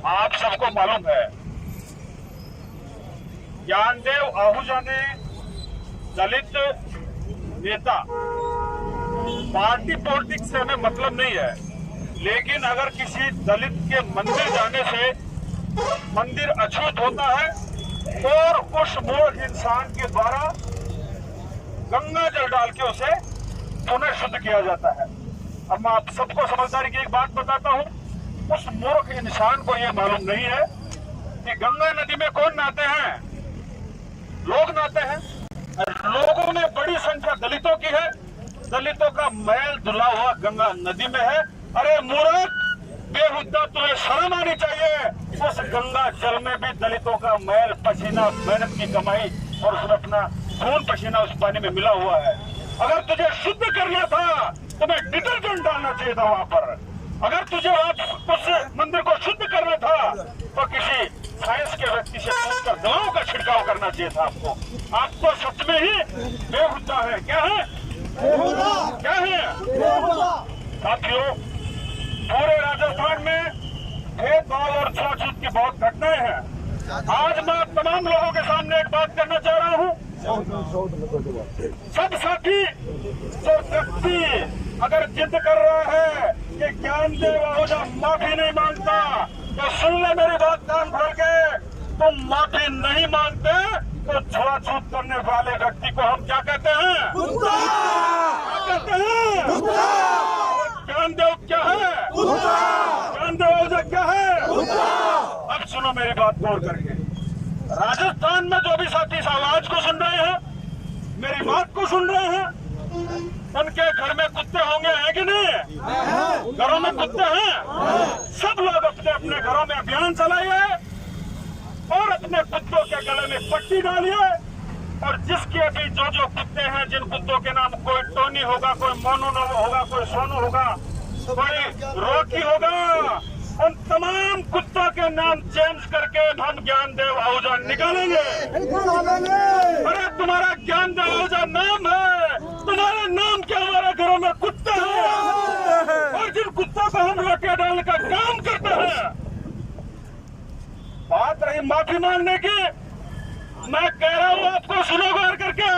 आप सबको मालूम है, ज्ञानदेव आहूजा ने दलित नेता, पार्टी पॉलिटिक्स से हमें मतलब नहीं है, लेकिन अगर किसी दलित के मंदिर जाने से मंदिर अछूत होता है और उस मूर्ख इंसान के द्वारा गंगा जल डाल के उसे पुनः शुद्ध किया जाता है। अब मैं आप सबको समझदारी की एक बात बताता हूँ, उस मूर्ख इंसान को यह मालूम नहीं है कि गंगा नदी में कौन नहाते हैं, लोग नहाते हैं। लोगों में बड़ी संख्या दलितों की है, दलितों का मैल धुला हुआ गंगा नदी में है। अरे मूर्ख, बेहुद्दा, तुम्हें शर्म आनी चाहिए। उस गंगा जल में भी दलितों का मैल, पसीना, मेहनत की कमाई और उसमें अपना खून पसीना उस पानी में मिला हुआ है। अगर तुझे शुद्ध करना था, तुम्हें डिटर्जेंट डालना चाहिए था वहां पर। अगर तुझे उस मंदिर को शुद्ध करना था तो किसी साइंस के व्यक्ति से पूछकर दवाओं का छिड़काव करना चाहिए था आपको। आपको सच में ही बेहुद्दा है। क्या है? क्या है? साथियों, पूरे राजस्थान में भेदभाव और छूत की बहुत घटनाएं हैं। आज मैं तमाम लोगों के सामने एक बात करना चाह रहा हूँ। सब साथी, जो व्यक्ति अगर जिद कर रहा है कि ज्ञानदेव आहूजा माफी नहीं मांगता, तो सुन ले मेरी बात कान खोल के। तुम माफी नहीं मांगते तो छुआछूत करने वाले व्यक्ति को हम क्या कहते हैं? क्या कहते हैं? ज्ञानदेव क्या है? ज्ञानदेव आहूजा क्या है? अब सुनो मेरी बात गौर करके। राजस्थान में जो भी साथी इस आवाज को सुन रहे हैं, मेरी बात को सुन रहे हैं, उनके घर में कुत्ते होंगे, हैं कि नहीं? घरों में कुत्ते हैं। सब लोग अपने अपने घरों में अभियान चलाइए और अपने कुत्तों के गले में पट्टी डालिए। और जिसके भी जो कुत्ते हैं, जिन कुत्तों के नाम, कोई टोनी होगा, कोई मोनू होगा, कोई सोनू होगा, कोई रॉकी होगा, उन तमाम कुत्तों के नाम चेंज करके हम ज्ञानदेव आहूजा निकालेंगे। अरे तुम्हारा ज्ञानदेव आहूजा नाम है, तुम्हारे नाम के हमारे घरों में कुत्ते हैं और जिन कुत्तों को हम रोटियां डालने का काम करते हैं। बात रही माफी मांगने की, मैं कह रहा हूँ आपको, सुनो गौर करके।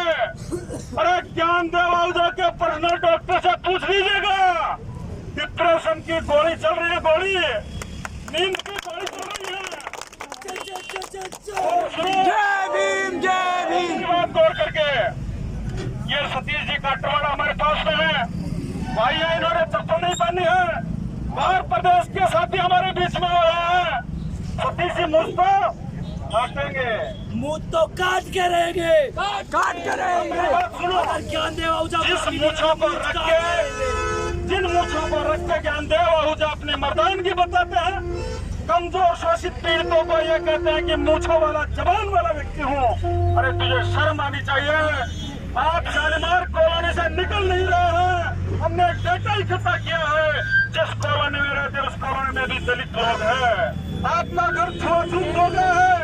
अरे ज्ञानदेव आहूजा के पर्सनल डॉक्टर से पूछ लीजिएगा, डिप्रेशन की गोली चल रही है, गोली, नींद की गोली चल रही है। जय भीम, जय भीम। बात गौर करके, ये सतीश जी का टवाड़ा हमारे पास में है, भाई है, इन्होंने चप्पल नहीं पहनी है, बाहर प्रदेश के साथी हमारे बीच में हो रहे हैं। सतीश जी मुझ तो काटेंगे, मुँह तो काट के रहेंगे, काट के रहेंगे। सुनो, ज्ञानदेव आहूजा जिन मूछों को रख के ज्ञानदेव आहूजा अपने मर्दानगी बताते हैं, कमजोर शोषित पीड़ितों को ये कहते हैं कि मूछों वाला, जबान वाला व्यक्ति हूँ। अरे तुझे शर्म आनी चाहिए। आप शालीमार कॉलोनी से निकल नहीं रहे हैं। हमने डेटा इकट्ठा किया है, जिस कॉलोनी में रहते उस कॉलोनी में भी दलित लोग हैं। आपका घर छूत हो गया है,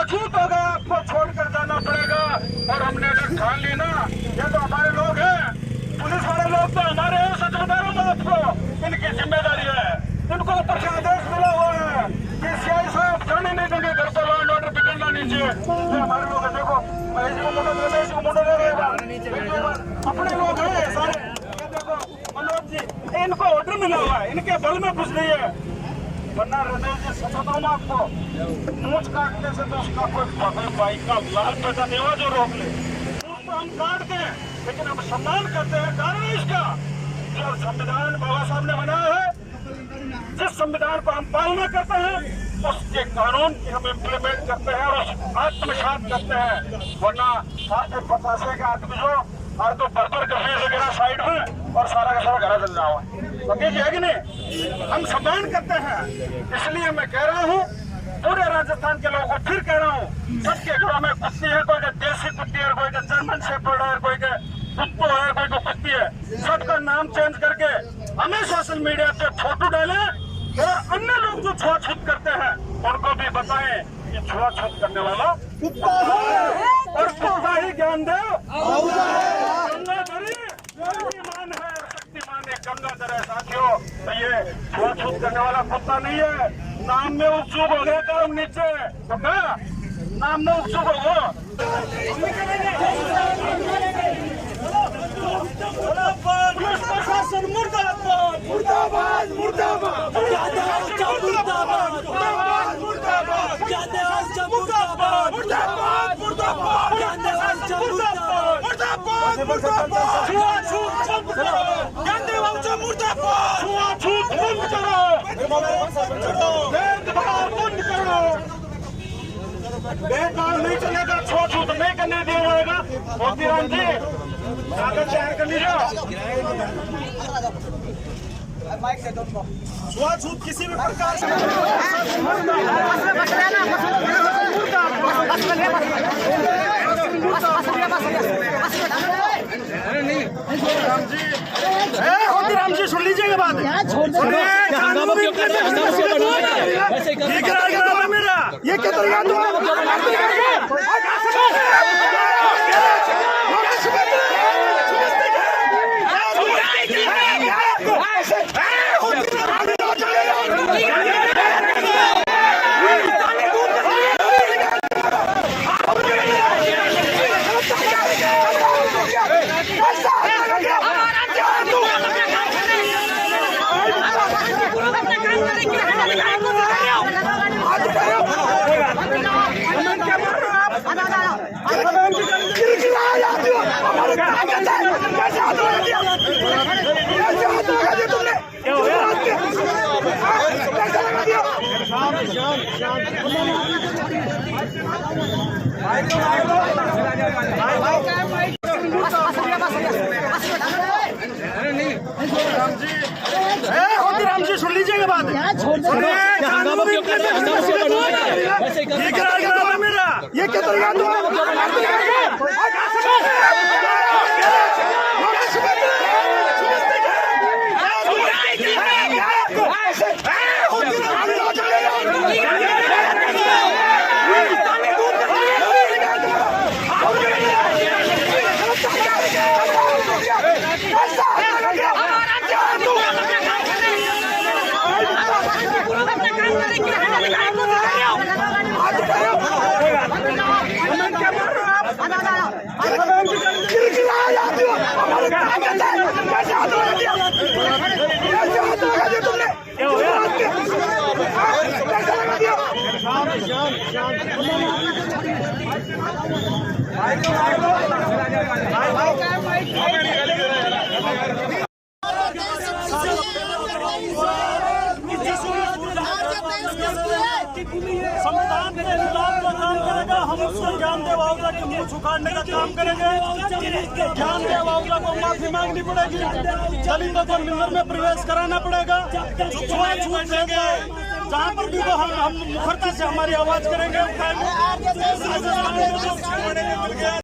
अछूत हो गया, आपको छोड़कर जाना पड़ेगा। और हमने अगर ठान ली ना, ये तो हमारे लोग हैं, पुलिस वाले लोग तो हमारे हैं, सच बता रहा हूँ आपको, इनकी जिम्मेदारी है। इनको ऊपर से आदेश मिला हुआ है कि सीआई साहब जाने नहीं देंगे घर पर, लॉ एंड ऑर्डर बिगड़ना नीचे। ये हमारे लोग हैं, देखो रमेश को मुंडो अपने लोग हैं सारे। देखो मनोज जी, इनको ऑर्डर मिला हुआ है, इनके बल में कुछ नहीं है। वरना रमेश जी, सच बताऊँ आपको, मूछ काटने से तो उसका कोई बाइक का लाल पैसा नहीं हुआ जो रोक ले। मूछ तो हम काट दें, लेकिन हम सम्मान करते हैं। कारण इसका जो संविधान बाबा साहब ने बनाया है, जिस संविधान को हम पालना करते हैं, उसके कानून की हम इम्प्लीमेंट करते हैं और उस आत्मसात करते हैं। वरना आपको पता चलेगा आदमी जो और तो बर्बर का फीस वगैरह साइड में और सारा का सारा घर चल रहा हुआ है कि नहीं? हम सम्मान करते हैं। इसलिए मैं कह रहा हूँ, पूरे राजस्थान के लोगों को फिर कह रहा हूँ, सबके घरों में कुत्ती है, कोई का देसी कुत्ती है, कोई का जर्मन शेपर्ड है, कोई का कुत्तो है, कोई को कुत्ती है। सबका नाम चेंज करके हमें सोशल मीडिया पे फोटो डालें और अन्य लोग जो छुआछूत करते हैं उनको भी बताएं कि छुआछूत करने वाला कुत्ता है। तुझा ही ज्ञान दे गंगाधरी शक्तिमान है, शक्तिमान है गंगाधर है साथियों। तो ये छूत करने वाला कुत्ता नहीं है, नाम में उत्सुक हो गया काम नीचे तो क्या नाम में उत्सुक हो गया। पुलिस प्रशासन मुर्दाबाद मुर्दाबाद मुर्दाबाद मुर्दाबाद मुर्दाबाद मुर्दाबाद मुर्दाबाद मुर्दाबाद मुर्दाबाद छुआछूत बंद करो, गांधीवादी मुर्दाबाद, छुआछूत बंद करो, भेदभाव बंद करो, भेदभाव नहीं चलेगा, छुआछूत नहीं करने दिया जाएगा। मोतीराम जी कागज तैयार कर लीजिए। छुआछूत किसी भी प्रकार से मोतीराम जी सुन लीजिएगा बात, मेरा ये क्या तरीका मोतीराम जी सुन लीजिएगा बात, मेरा ये क्या तरीका संविधान के खिलाफ जो काम करेगा हम उसको ज्ञानदेव आहुजा के मुंह उखाड़ने का काम करेंगे। ज्ञानदेव आहुजा को माफी मांगनी पड़ेगी, दलितों को मंदिर में प्रवेश कराना पड़ेगा, छुआछूत देंगे, जहाँ पर भी वो हम मुखर्जी से हमारी आवाज करेंगे।